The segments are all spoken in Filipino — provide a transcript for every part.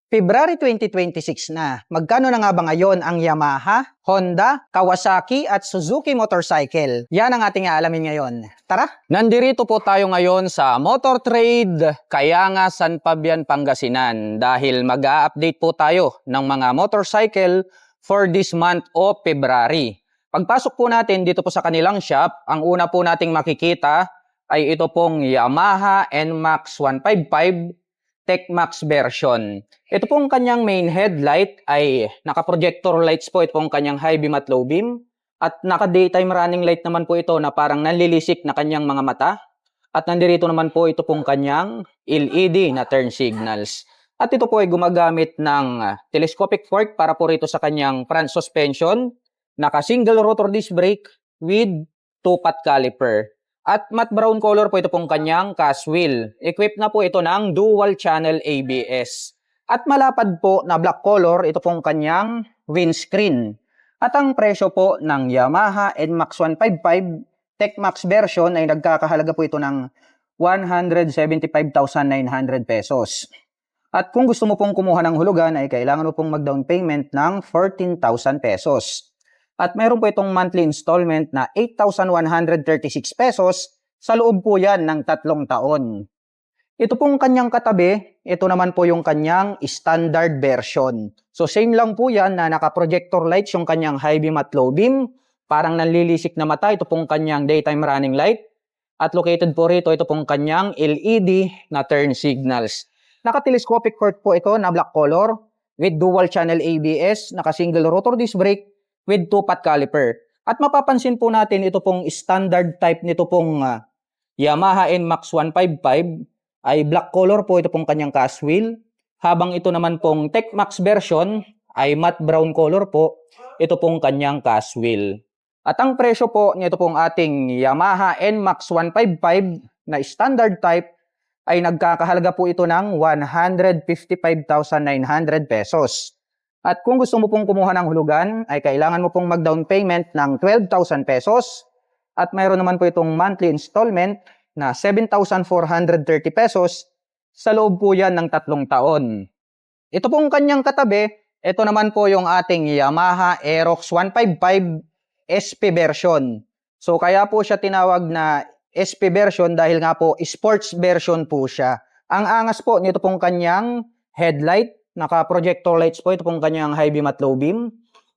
February 2026 na. Magkano na nga ba ngayon ang Yamaha, Honda, Kawasaki at Suzuki motorcycle? Yan ang ating aalamin ngayon. Tara! Nandirito po tayo ngayon sa Motor Trade, Kayanga, San Fabian, Pangasinan dahil mag-a-update po tayo ng mga motorcycle for this month of February. Pagpasok po natin dito po sa kanilang shop, ang una po nating makikita ay ito pong Yamaha NMAX 155 TechMax version. Ito pong kanyang main headlight ay naka-projector lights po ito pong kanyang high beam at low beam at naka-daytime running light naman po ito na parang nanlilisik na kanyang mga mata at nandirito naman po ito pong kanyang LED na turn signals. At ito po ay gumagamit ng telescopic fork para po rito sa kanyang front suspension, naka-single rotor disc brake with 2-pot caliper. At matte brown color po ito pong kanyang cast wheel. Equipped na po ito ng dual channel ABS. At malapad po na black color ito pong kanyang windscreen. At ang presyo po ng Yamaha NMAX 155 TechMax version ay nagkakahalaga po ito ng 175,900 pesos. At kung gusto mo pong kumuha ng hulugan ay kailangan mo pong mag-down payment ng 14,000 pesos. At mayroon po itong monthly installment na 8,136 pesos. Sa loob po yan ng 3 taon. Ito pong kanyang katabi, ito naman po yung kanyang standard version. So same lang po yan na naka-projector lights yung kanyang high beam at low beam. Parang nanlilisik na mata, ito pong kanyang daytime running light. At located po rito, ito pong kanyang LED na turn signals. Naka-telescopic fork po ito na black color with dual channel ABS, naka-single rotor disc brake, with 2-pot caliper. At mapapansin po natin ito pong standard type nito pong Yamaha NMAX 155 ay black color po ito pong kanyang cast wheel. Habang ito naman pong TechMax version ay matte brown color po ito pong kanyang cast wheel. At ang presyo po nito pong ating Yamaha NMAX 155 na standard type ay nagkakahalaga po ito ng 155,900 pesos. At kung gusto mo pong kumuha ng hulugan, ay kailangan mo pong mag-down payment ng 12,000 pesos. At mayroon naman po itong monthly installment na 7,430 pesos. Sa loob po yan ng 3 taon. Ito pong kanyang katabi, ito naman po yung ating Yamaha Aerox 155 SP version. So kaya po siya tinawag na SP version dahil nga po sports version po siya. Ang angas po nito pong kanyang headlight, naka-projector lights po ito pong kanyang high beam at low beam.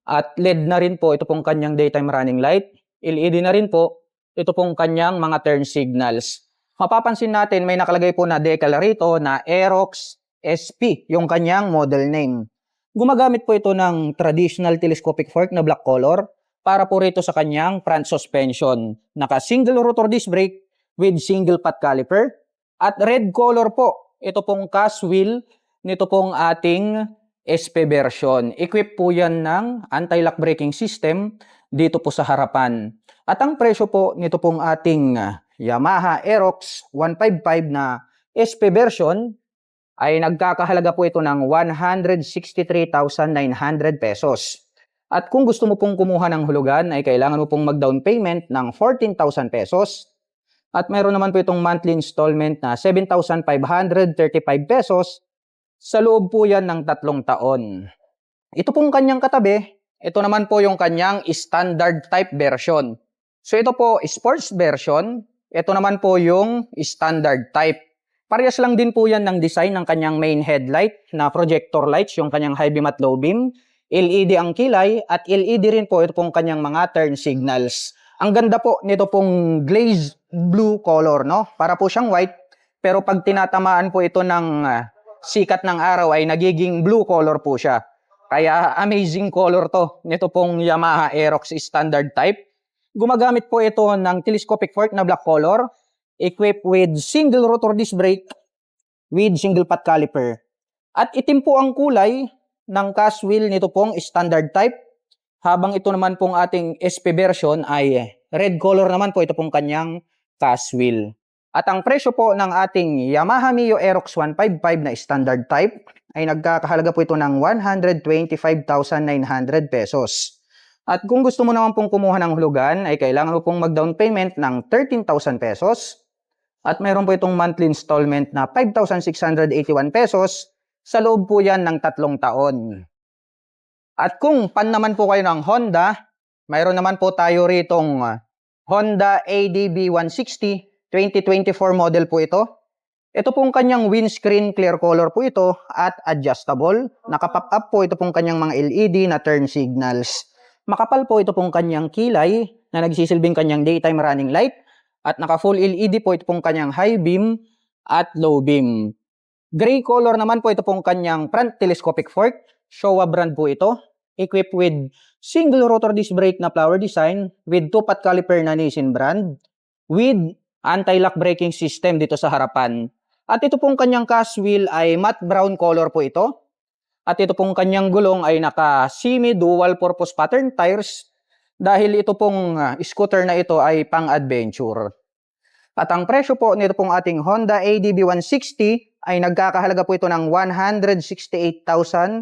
At LED na rin po ito pong kanyang daytime running light. LED na rin po ito pong kanyang mga turn signals. Mapapansin natin may nakalagay po na decal rito na Aerox SP, yung kanyang model name. Gumagamit po ito ng traditional telescopic fork na black color para po rito sa kanyang front suspension. Naka-single rotor disc brake with single pot caliper. At red color po ito pong cast wheel nito pong ating SP version. Equipped po yan ng anti-lock braking system dito po sa harapan. At ang presyo po nito pong ating Yamaha Aerox 155 na SP version ay nagkakahalaga po ito ng 163,900 pesos. At kung gusto mo pong kumuha ng hulugan ay kailangan mo pong mag-down payment ng 14,000 pesos. At mayroon naman po itong monthly installment na 7,535 pesos. Sa loob po yan ng 3 taon. Ito pong kanyang katabi, ito naman po yung kanyang standard type version. So ito po sports version, ito naman po yung standard type. Parehas lang din po yan ng design ng kanyang main headlight na projector lights, yung kanyang high beam at low beam. LED ang kilay at LED rin po ito pong kanyang mga turn signals. Ang ganda po nito pong glazed blue color, no? Para po siyang white, pero pag tinatamaan po ito ng sikat ng araw ay nagiging blue color po siya. Kaya amazing color to nito pong Yamaha Aerox standard type. Gumagamit po ito ng telescopic fork na black color, equipped with single rotor disc brake with single pot caliper. At itim po ang kulay ng cast wheel nito pong standard type. Habang ito naman pong ating SP version ay red color naman po ito pong kanyang cast wheel. At ang presyo po ng ating Yamaha Mio Aerox 155 na standard type ay nagkakahalaga po ito ng 125,900 pesos. At kung gusto mo naman pong kumuha ng hulugan ay kailangan mo pong mag-down payment ng 13,000 pesos. At mayroon po itong monthly installment na 5,681 pesos. Sa loob po yan ng 3 taon. At kung pan naman po kayo ng Honda, mayroon naman po tayo ritong Honda ADB 160, 2024 model po ito. Ito pong kanyang windscreen clear color po ito at adjustable. Naka-pop up po ito pong kanyang mga LED na turn signals. Makapal po ito pong kanyang kilay na nagsisilbing kanyang daytime running light. At naka-full LED po ito pong kanyang high beam at low beam. Gray color naman po ito pong kanyang front telescopic fork. Showa brand po ito. Equipped with single rotor disc brake na flower design with 2-pot caliper na Nissin brand with anti-lock braking system dito sa harapan. At ito pong kanyang cast wheel ay matte brown color po ito. At ito pong kanyang gulong ay naka semi-dual purpose pattern tires dahil ito pong scooter na ito ay pang-adventure. At ang presyo po nito pong ating Honda ADB 160 ay nagkakahalaga po ito ng 168,430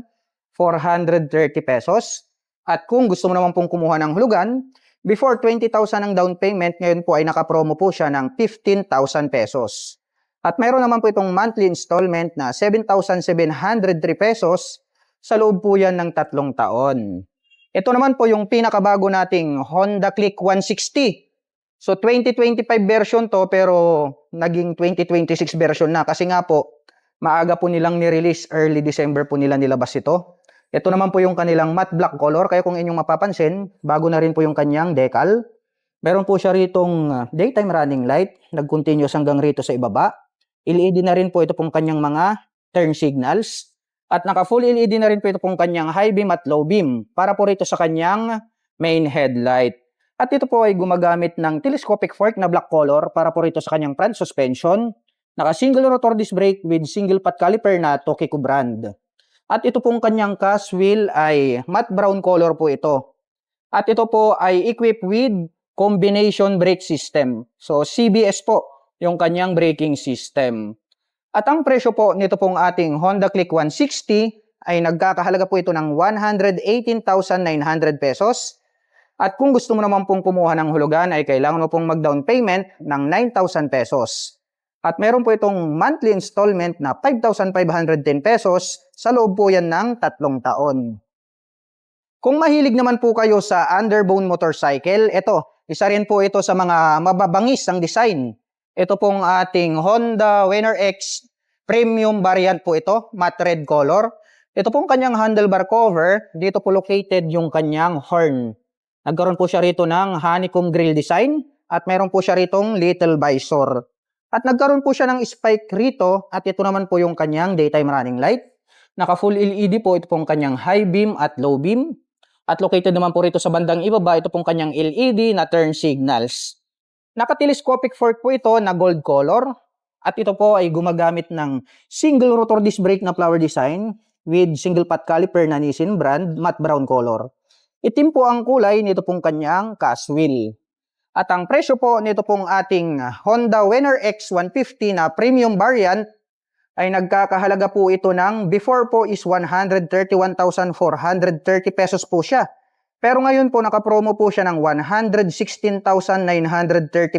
pesos. At kung gusto mo naman pong kumuha ng hulugan, before 20,000 ang down payment, ngayon po ay nakapromo po siya ng 15,000 pesos. At mayroon naman po itong monthly installment na 7,703 pesos. Sa loob po yan ng 3 taon. Ito naman po yung pinakabago nating Honda Click 160. So 2025 version to pero naging 2026 version na kasi nga po maaga po nilang ni-release, early December po nila nilabas ito. Ito naman po yung kanilang matte black color kaya kung inyong mapapansin, bago na rin po yung kanyang decal. Meron po siya ritong daytime running light, nag-continuous hanggang rito sa ibaba. LED na rin po ito pong kanyang mga turn signals. At naka-full LED na rin po ito pong kanyang high beam at low beam para po rito sa kanyang main headlight. At ito po ay gumagamit ng telescopic fork na black color para po rito sa kanyang front suspension. Naka-single rotor disc brake with single pot caliper na Tokico brand. At ito pong kanyang cast wheel ay matte brown color po ito. At ito po ay equipped with combination brake system. So CBS po yung kanyang braking system. At ang presyo po nito pong ating Honda Click 160 ay nagkakahalaga po ito ng 118,900 pesos. At kung gusto mo naman pong kumuha ng hulugan ay kailangan mo pong mag-down payment ng 9,000 pesos. At meron po itong monthly installment na 5,510 pesos. Sa loob po yan ng 3 taon. Kung mahilig naman po kayo sa underbone motorcycle, isa rin po ito sa mga mababangis ang design. Ito pong ating Honda Winner X premium variant po ito, matte red color. Ito pong kanyang handlebar cover, dito po located yung kanyang horn. Nagkaroon po siya rito ng honeycomb grill design at meron po siya ritong little visor. At nagkaroon po siya ng spike rito at ito naman po yung kanyang daytime running light. Naka full LED po ito pong kanyang high beam at low beam. At located naman po rito sa bandang ibaba ito pong kanyang LED na turn signals. Naka-telescopic fork po ito na gold color at ito po ay gumagamit ng single rotor disc brake na flower design with single pot caliper na Nissin brand matte brown color. Itim po ang kulay nito pong kanyang cast wheel. At ang presyo po nito pong ating Honda Winner X 150 na premium variant ay nagkakahalaga po ito ng before po is 131,430 pesos po siya. Pero ngayon po nakapromo po siya ng 116,930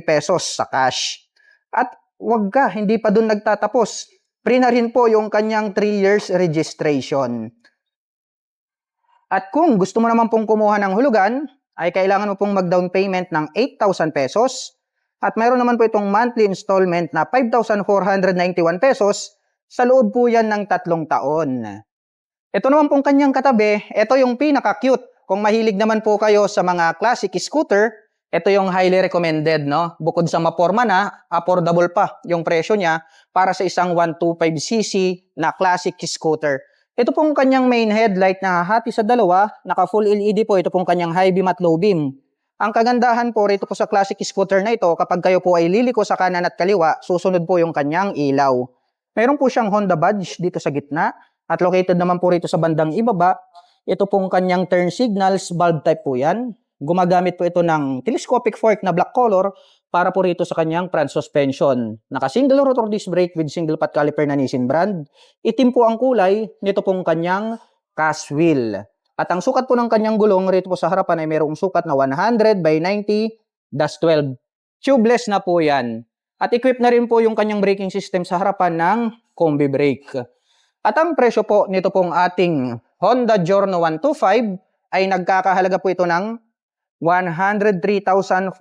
pesos sa cash. At wag ka, hindi pa dun nagtatapos. Free na rin po yung kanyang 3 years registration. At kung gusto mo naman pong kumuha ng hulugan, ay kailangan mo pong mag-down payment ng 8,000 pesos. At mayroon naman po itong monthly installment na 5,491 pesos. Sa loob po yan ng 3 taon. Ito naman pong kanyang katabi, ito yung pinaka-cute. Kung mahilig naman po kayo sa mga classic scooter, ito yung highly recommended, no? Bukod sa maporma na, affordable pa yung presyo niya para sa isang 125cc na classic scooter. Ito pong kanyang main headlight na hati sa dalawa, naka full LED po, ito pong kanyang high beam at low beam. Ang kagandahan po rito po sa classic scooter na ito, kapag kayo po ay liliko sa kanan at kaliwa, susunod po yung kanyang ilaw. Meron po siyang Honda badge dito sa gitna at located naman po rito sa bandang ibaba. Ito pong kanyang turn signals, bulb type po yan. Gumagamit po ito ng telescopic fork na black color para po rito sa kanyang front suspension. Naka-single rotor disc brake with single pot caliper na Nissin brand. Itim po ang kulay nito pong kanyang cast wheel. At ang sukat po ng kanyang gulong rito po sa harapan ay mayroong sukat na 100 by 90-12. Tubeless na po yan. At equipped na rin po yung kanyang braking system sa harapan ng combi brake. At ang presyo po nito pong ating Honda Giorno 125 ay nagkakahalaga po ito ng 103,430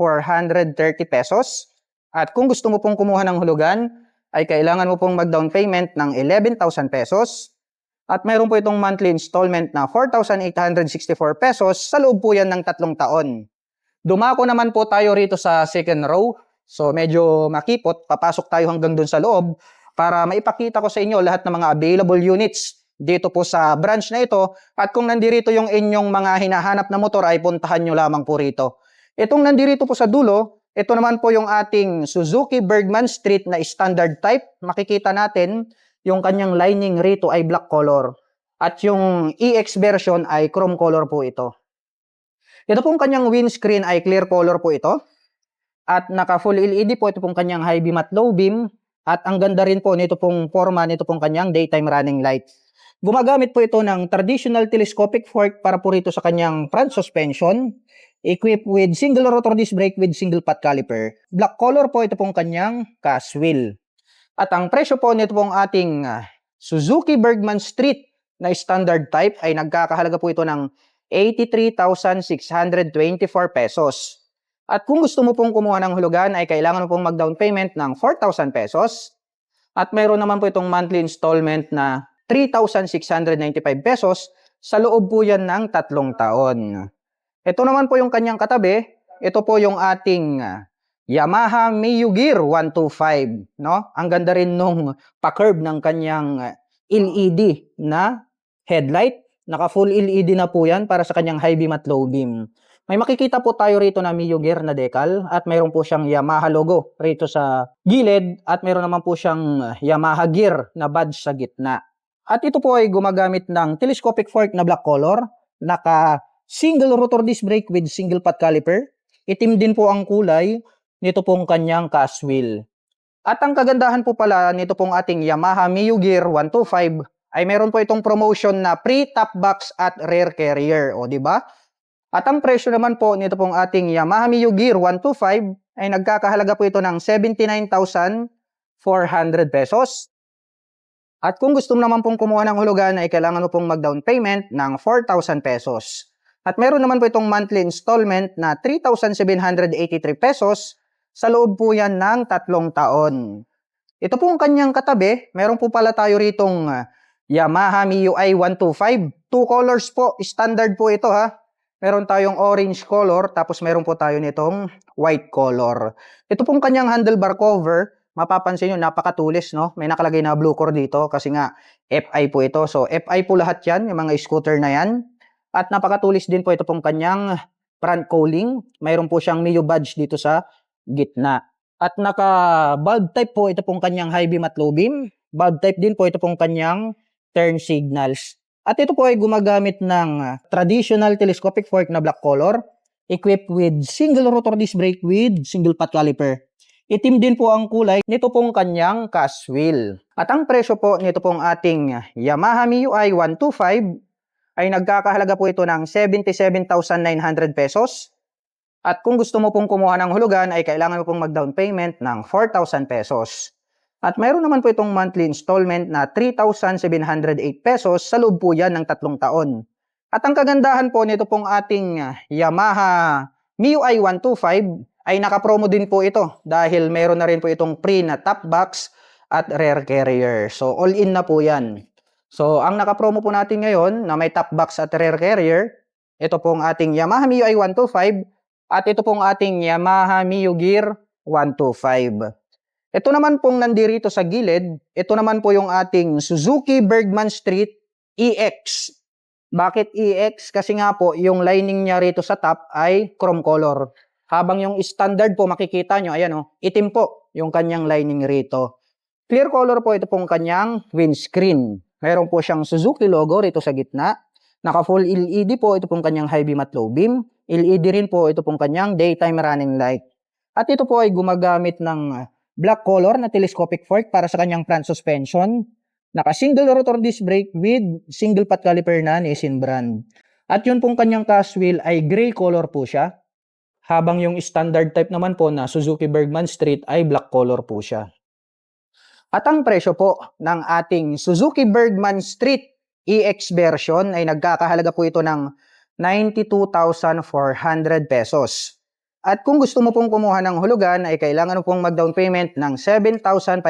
pesos. At kung gusto mo pong kumuha ng hulugan, ay kailangan mo pong mag-down payment ng 11,000 pesos. At mayroon po itong monthly installment na 4,864 pesos. Sa loob po yan ng 3 taon. Dumako naman po tayo rito sa second row. So medyo makipot, papasok tayo hanggang dun sa loob para maipakita ko sa inyo lahat ng mga available units dito po sa branch na ito. At kung nandirito yung inyong mga hinahanap na motor ay puntahan nyo lamang po rito. Itong nandirito po sa dulo, ito naman po yung ating Suzuki Bergman Street na standard type. Makikita natin yung kanyang lining rito ay black color. At yung EX version ay chrome color po ito. Ito pong kanyang windscreen ay clear color po ito. At naka full LED po ito pong kanyang high beam at low beam. At ang ganda rin po nito pong forma nito pong kanyang daytime running light. Gumagamit po ito ng traditional telescopic fork para po rito sa kanyang front suspension. Equipped with single rotor disc brake with single pot caliper. Black color po ito pong kanyang cast wheel. At ang presyo po nito pong ating Suzuki Bergman Street na standard type ay nagkakahalaga po ito ng 83,624 pesos. At kung gusto mo pong kumuha ng hulugan ay kailangan mo pong mag-down payment ng 4,000 pesos. At mayroon naman po itong monthly installment na 3,695 pesos. Sa loob po yan ng 3 taon. Ito naman po yung kanyang katabi. Ito po yung ating Yamaha Mio Gear 125. No? Ang ganda rin nung pa-curve ng kanyang LED na headlight. Naka full LED na po yan para sa kanyang high beam at low beam. May makikita po tayo rito na Mio Gear na decal at mayroon po siyang Yamaha logo rito sa gilid at mayroon naman po siyang Yamaha Gear na badge sa gitna. At ito po ay gumagamit ng telescopic fork na black color, naka single rotor disc brake with single pot caliper. Itim din po ang kulay nito pong kanyang cast wheel. At ang kagandahan po pala nito pong ating Yamaha Mio Gear 125 ay meron po itong promotion na free top box at rear carrier, o di ba? At ang presyo naman po nito pong ating Yamaha Mio Gear 125 ay nagkakahalaga po ito ng 79,400 pesos. At kung gusto mo naman pong kumuha ng hulugan ay kailangan mo pong mag-down payment ng 4,000 pesos. At meron naman po itong monthly installment na 3,783 pesos. Sa loob po yan ng 3 taon. Ito pong kanyang katabi, meron po pala tayo ritong Yamaha MIUI 125. 2 colors po, standard po ito ha. Meron tayong orange color, tapos meron po tayo nitong white color. Ito pong kanyang handlebar cover, mapapansin nyo, napakatulis, no? May nakalagay na blue core dito kasi nga FI po ito. So FI po lahat yan, yung mga scooter na yan. At napakatulis din po ito pong kanyang front cowling. Mayroon po siyang MIU badge dito sa gitna. At naka bulb type po ito pong kanyang high beam at low beam. Bulb type din po ito pong kanyang turn signals. At ito po ay gumagamit ng traditional telescopic fork na black color, equipped with single rotor disc brake with single pot caliper. Itim din po ang kulay nito pong kanyang cast wheel. At ang presyo po nito pong ating Yamaha MIUI 125 ay nagkakahalaga po ito ng 77,900 pesos. At kung gusto mo pong kumuha ng hulugan ay kailangan mo pong mag-down payment ng 4,000 pesos. At mayroon naman po itong monthly installment na 3,708 pesos. Sa loob po yan ng 3 taon. At ang kagandahan po nito pong ating Yamaha MIUI 125 ay nakapromo din po ito dahil mayroon na rin po itong free na top box at rear carrier. So all in na po yan. So ang nakapromo po natin ngayon na may top box at rear carrier, ito pong ating Yamaha MIUI 125 at ito pong ating Yamaha Mio Gear 125. Ito naman pong nandirito sa gilid, ito naman po yung ating Suzuki Bergman Street EX. Bakit EX? Kasi nga po, yung lining niya rito sa top ay chrome color. Habang yung standard po, makikita nyo, ayan o, itim po yung kanyang lining rito. Clear color po ito pong kanyang windscreen. Meron po siyang Suzuki logo rito sa gitna. Naka full LED po ito pong kanyang high beam at low beam. LED rin po ito pong kanyang daytime running light. At ito po ay gumagamit ng black color na telescopic fork para sa kanyang front suspension. Naka single rotor disc brake with single pot caliper na Nissin brand. At yun pong kanyang cast wheel ay gray color po siya. Habang yung standard type naman po na Suzuki Bergman Street ay black color po siya. At ang presyo po ng ating Suzuki Bergman Street EX version ay nagkakahalaga po ito ng 92,400 pesos. At kung gusto mo pong kumuha ng hulugan ay kailangan mo pong mag-down payment ng 7,500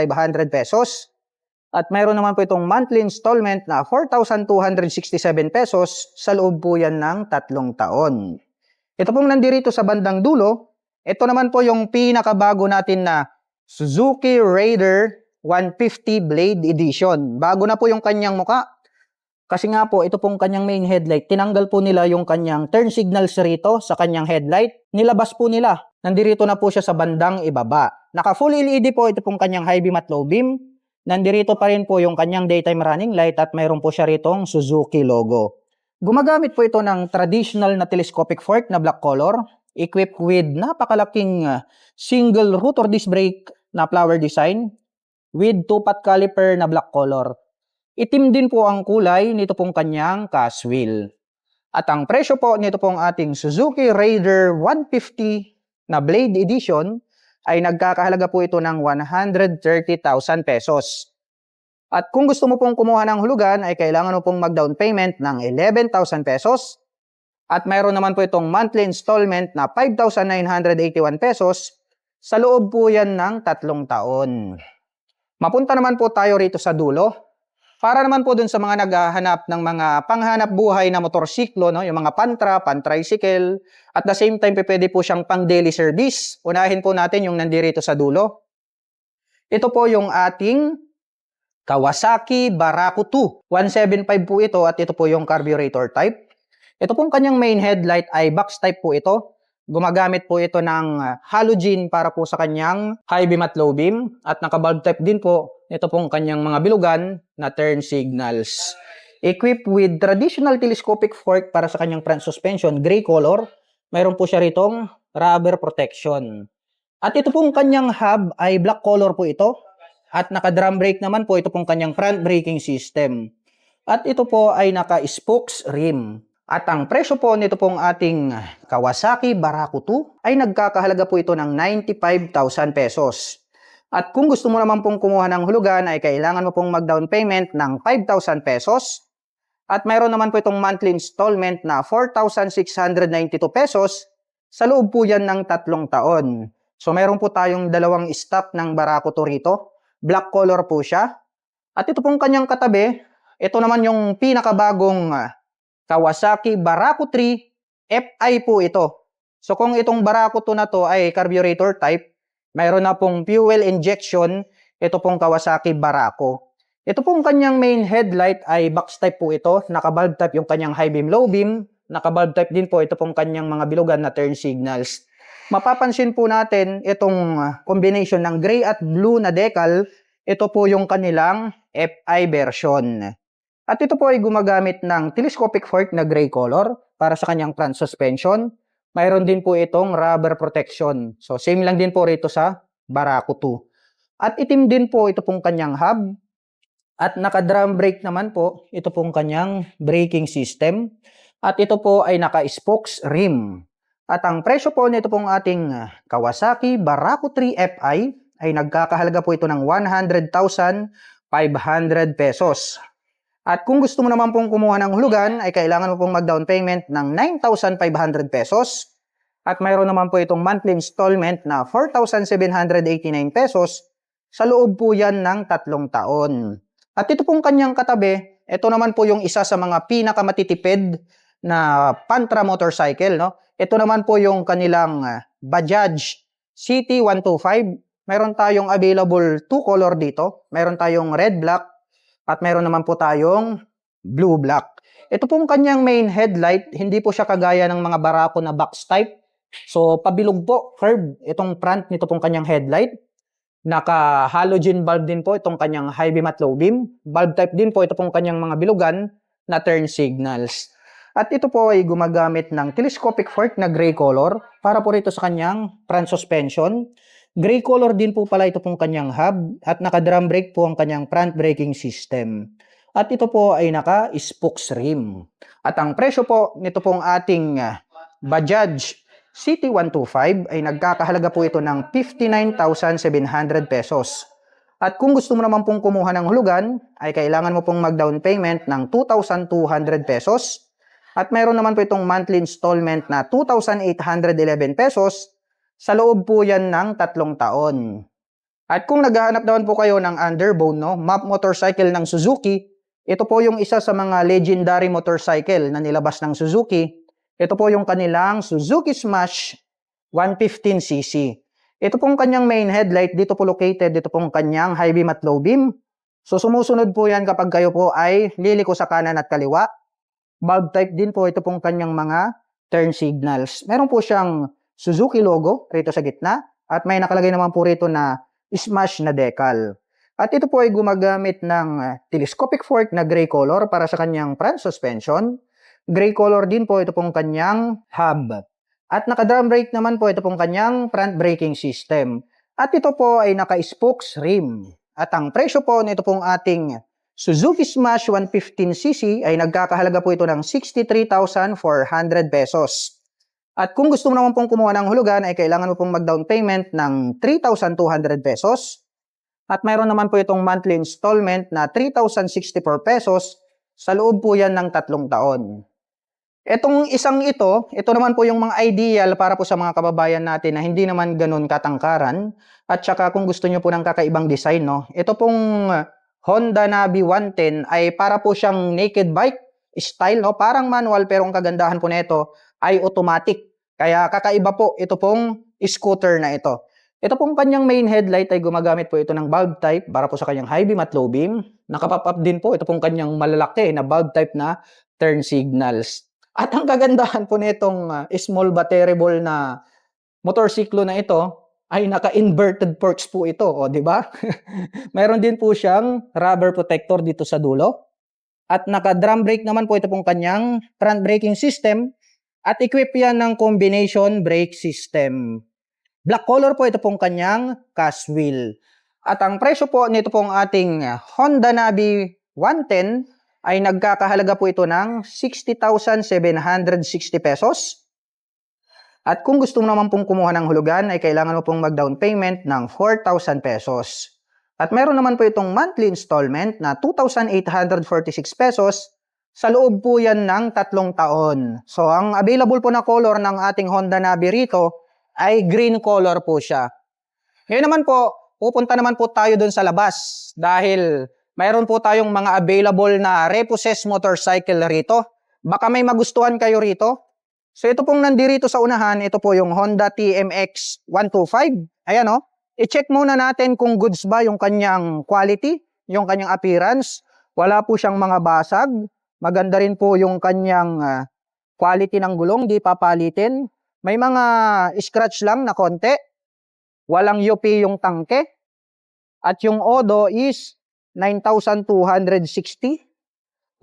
pesos. At mayroon naman po itong monthly installment na 4,267 pesos sa loob po yan ng 3 taon. Ito pong nandirito sa bandang dulo, ito naman po yung pinakabago natin na Suzuki Raider 150 Blade Edition. Bago na po yung kanyang muka. Kasi nga po, ito pong kanyang main headlight. Tinanggal po nila yung kanyang turn signals rito sa kanyang headlight. Nilabas po nila. Nandirito na po siya sa bandang ibaba. Naka full LED po ito pong kanyang high beam at low beam. Nandirito pa rin po yung kanyang daytime running light at mayroon po siya ritong Suzuki logo. Gumagamit po ito ng traditional na telescopic fork na black color, equipped with napakalaking single rotor disc brake na flower design, with 2-pot caliper na black color. Itim din po ang kulay nito pong kanyang cast wheel. At ang presyo po nito pong ating Suzuki Raider 150 na Blade Edition ay nagkakahalaga po ito ng 130,000 pesos. At kung gusto mo pong kumuha ng hulugan ay kailangan mo pong mag-down payment ng 11,000 pesos. At mayroon naman po itong monthly installment na 5,981 pesos sa loob po yan ng 3 taon. Mapunta naman po tayo rito sa dulo. Para naman po dun sa mga naghahanap ng mga panghanap buhay na motorsiklo, no? Yung mga pantra, pan-tricycle, at the same time, pwede po siyang pang daily service. Unahin po natin yung nandirito sa dulo. Ito po yung ating Kawasaki Baraku 2. 175 po ito at ito po yung carburetor type. Ito pong kanyang main headlight ay box type po ito. Gumagamit po ito ng halogen para po sa kanyang high beam at low beam. At naka-bulb type din po ito pong kanyang mga bilugan na turn signals. Equipped with traditional telescopic fork para sa kanyang front suspension, gray color. Mayroon po siya ritong rubber protection. At ito pong kanyang hub ay black color po ito. At naka-drum brake naman po ito pong kanyang front braking system. At ito po ay naka-spokes rim. At ang presyo po nito pong ating Kawasaki Baraku 2 ay nagkakahalaga po ito ng 95,000 pesos. At kung gusto mo naman pong kumuha ng hulugan ay kailangan mo pong mag-down payment ng 5,000 pesos. At mayroon naman po itong monthly installment na 4,692 pesos sa loob po yan ng 3 taon. So mayroon po tayong dalawang stock ng Baraku 2 rito. Black color po siya. At ito pong kanyang katabi, ito naman yung pinakabagong Kawasaki Baraku 3 FI po ito. So kung itong Baraku 2 na to ay carburetor type, mayroon na pong fuel injection, ito pong Kawasaki Baraku. Ito pong kanyang main headlight ay box type po ito, naka-bulb type yung kanyang high beam, low beam, naka-bulb type din po ito pong kanyang mga bilugan na turn signals. Mapapansin po natin itong combination ng gray at blue na decal, ito po yung kanilang FI version. At ito po ay gumagamit ng telescopic fork na gray color para sa kanyang front suspension. Mayroon din po itong rubber protection. So same lang din po rito sa Baraku 2. At itim din po ito pong kanyang hub. At naka-drum brake naman po ito pong kanyang braking system. At ito po ay naka-spokes rim. At ang presyo po nito pong ating Kawasaki Baraku 3 FI ay nagkakahalaga po ito ng 100,500 pesos. At kung gusto mo naman pong kumuha ng hulugan, ay kailangan mo pong mag-down payment ng 9,500 pesos. At mayroon naman po itong monthly installment na 4,789 pesos sa loob po yan ng 3 taon. At ito pong kanyang katabi, ito naman po yung isa sa mga pinakamatitipid na pantra motorcycle, no? Ito naman po yung kanilang Bajaj CT125. Mayroon tayong available 2 color dito. Mayroon tayong red, black, at mayroon naman po tayong blue black. Ito pong kanyang main headlight, hindi po siya kagaya ng mga Baraku na box type. So, pabilog po, curve, itong front nito pong kanyang headlight. Naka-halogen bulb din po itong kanyang high beam at low beam. Bulb type din po ito pong kanyang mga bilugan na turn signals. At ito po ay gumagamit ng telescopic fork na gray color para po rito sa kanyang front suspension. Gray color din po pala ito pong kanyang hub at naka-drum brake po ang kanyang front braking system. At ito po ay naka-spokes rim. At ang presyo po nito pong ating Bajaj CT125 ay nagkakahalaga po ito ng 59,700 pesos. At kung gusto mo naman pong kumuha ng hulugan, ay kailangan mo pong mag-down payment ng 2,200 pesos. At mayroon naman po itong monthly installment na 2,811 pesos. Sa loob po yan ng 3 taon. At kung naghahanap naman po kayo ng underbone, no, map motorcycle ng Suzuki, ito po yung isa sa mga legendary motorcycle na nilabas ng Suzuki. Ito po yung kanilang Suzuki Smash 115cc. Ito pong kanyang main headlight, dito po located, dito pong kanyang high beam at low beam. So sumusunod po yan kapag kayo po ay liliko sa kanan at kaliwa. Bulb type din po ito pong kanyang mga turn signals. Meron po siyang Suzuki logo rito sa gitna at may nakalagay naman po rito na Smash na decal. At ito po ay gumagamit ng telescopic fork na gray color para sa kanyang front suspension. Gray color din po ito pong kanyang hub. At naka-drum brake naman po ito pong kanyang front braking system. At ito po ay naka-spokes rim. At ang presyo po nito pong ating Suzuki Smash 115cc ay nagkakahalaga po ito ng 63,400 pesos. At kung gusto mo naman pong kumuha ng hulugan ay kailangan mo pong mag-down payment ng 3,200 pesos. At mayroon naman po itong monthly installment na 3,064 pesos. Sa loob po yan ng 3 taon. Itong isang ito naman po yung mga ideal para po sa mga kababayan natin na hindi naman ganun katangkaran. At saka kung gusto nyo po ng kakaibang design, no? Ito pong Honda Navi 110 ay para po siyang naked bike style, no? Parang manual pero ang kagandahan po nito ay automatic. Kaya kakaiba po ito pong scooter na ito. Ito pong kanyang main headlight ay gumagamit po ito ng bulb type para po sa kanyang high beam at low beam. Nakapop up din po ito pong kanyang malalaki na bulb type na turn signals. At ang kagandahan po nitong small batteryable na motorsiklo na ito ay naka-inverted forks po ito, o di ba? Mayroon din po siyang rubber protector dito sa dulo. At naka-drum brake naman po ito pong kanyang front braking system at equip yan ng combination brake system. Black color po ito pong kanyang cast wheel. At ang presyo po nito pong ating Honda Navi 110 ay nagkakahalaga po ito ng 60,760 pesos. At kung gusto mo naman pong kumuha ng hulugan ay kailangan mo pong mag-down payment ng 4,000 pesos. At meron naman po itong monthly installment na 2,846 pesos. Sa loob po yan ng 3 taon. So ang available po na color ng ating Honda Navi rito ay green color po siya. Ngayon naman po, pupunta naman po tayo dun sa labas dahil mayroon po tayong mga available na repossessed motorcycle rito. Baka may magustuhan kayo rito. So ito pong nandirito sa unahan, ito po yung Honda TMX 125. Ayan o. I-check muna natin kung goods ba yung kanyang quality, yung kanyang appearance. Wala po siyang mga basag. Maganda rin po yung kanyang quality ng gulong, di papalitin. May mga scratch lang na konti. Walang UP yung tangke. At yung odo is 9,260.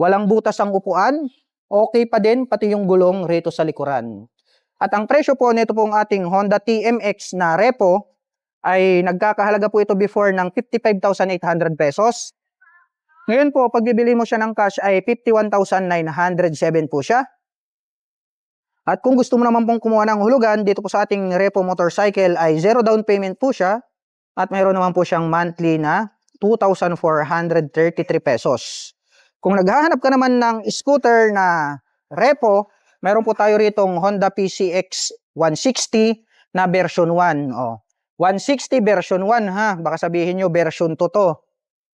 Walang butas ang upuan. Okay pa din pati yung gulong rito sa likuran. At ang presyo po nito pong ating Honda TMX na repo ay nagkakahalaga po ito before ng 55,800 pesos. Ngayon po, pag bibili mo siya ng cash ay 51,907 po siya. At kung gusto mo naman pong kumuha ng hulugan dito po sa ating repo motorcycle ay 0 down payment po siya. At mayroon naman po siyang monthly na 2,433 pesos. Kung naghahanap ka naman ng scooter na repo, meron po tayo ritong Honda PCX 160 na version 1. 160 version 1 ha. Baka sabihin nyo version 2 to.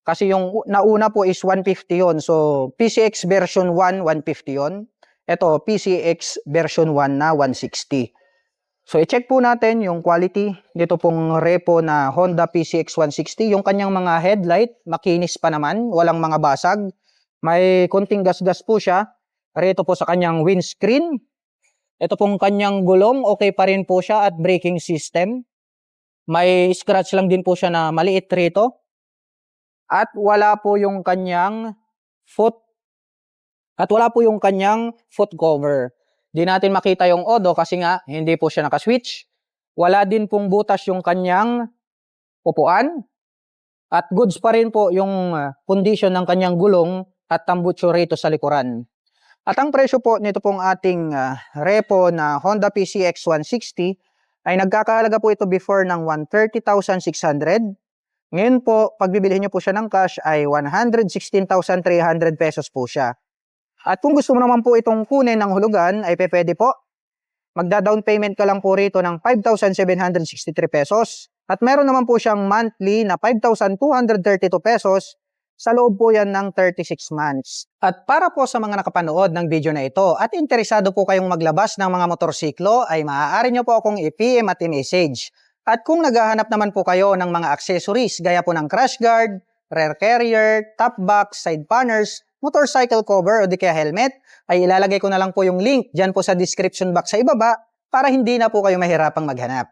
Kasi yung nauna po is 150 yon. So PCX version 1, 150 yon. Ito, PCX version 1 na 160. So i-check po natin yung quality dito pong repo na Honda PCX 160. Yung kanyang mga headlight, makinis pa naman, walang mga basag. May konting gas-gas po siya. Rito po sa kanyang windscreen. Ito pong kanyang gulong, okay pa rin po siya at braking system. May scratch lang din po siya na maliit rito. At wala po yung kanyang foot cover. Di natin makita yung odo kasi nga hindi po siya nakaswitch. Wala din pong butas yung kanyang upuan. At goods pa rin po yung condition ng kanyang gulong at tambutso rito sa likuran. At ang presyo po nito pong ating repo na Honda PCX 160 ay nagkakahalaga po ito before ng 130,600. Ngayon po, pag bibilhin nyo po siya ng cash ay 116,300 pesos po siya. At kung gusto mo naman po itong kunin ng hulugan ay pwede po. Magda-down payment ka lang po rito ng 5,763 pesos. At meron naman po siyang monthly na 5,232 pesos. Sa loob po yan ng 36 months. At para po sa mga nakapanood ng video na ito at interesado po kayong maglabas ng mga motorsiklo ay maaari nyo po akong i-PM at i-message. At kung naghahanap naman po kayo ng mga accessories gaya po ng crash guard, rear carrier, top box, side panners, motorcycle cover o di kaya helmet, ay ilalagay ko na lang po yung link dyan po sa description box sa ibaba para hindi na po kayo mahirapang maghanap.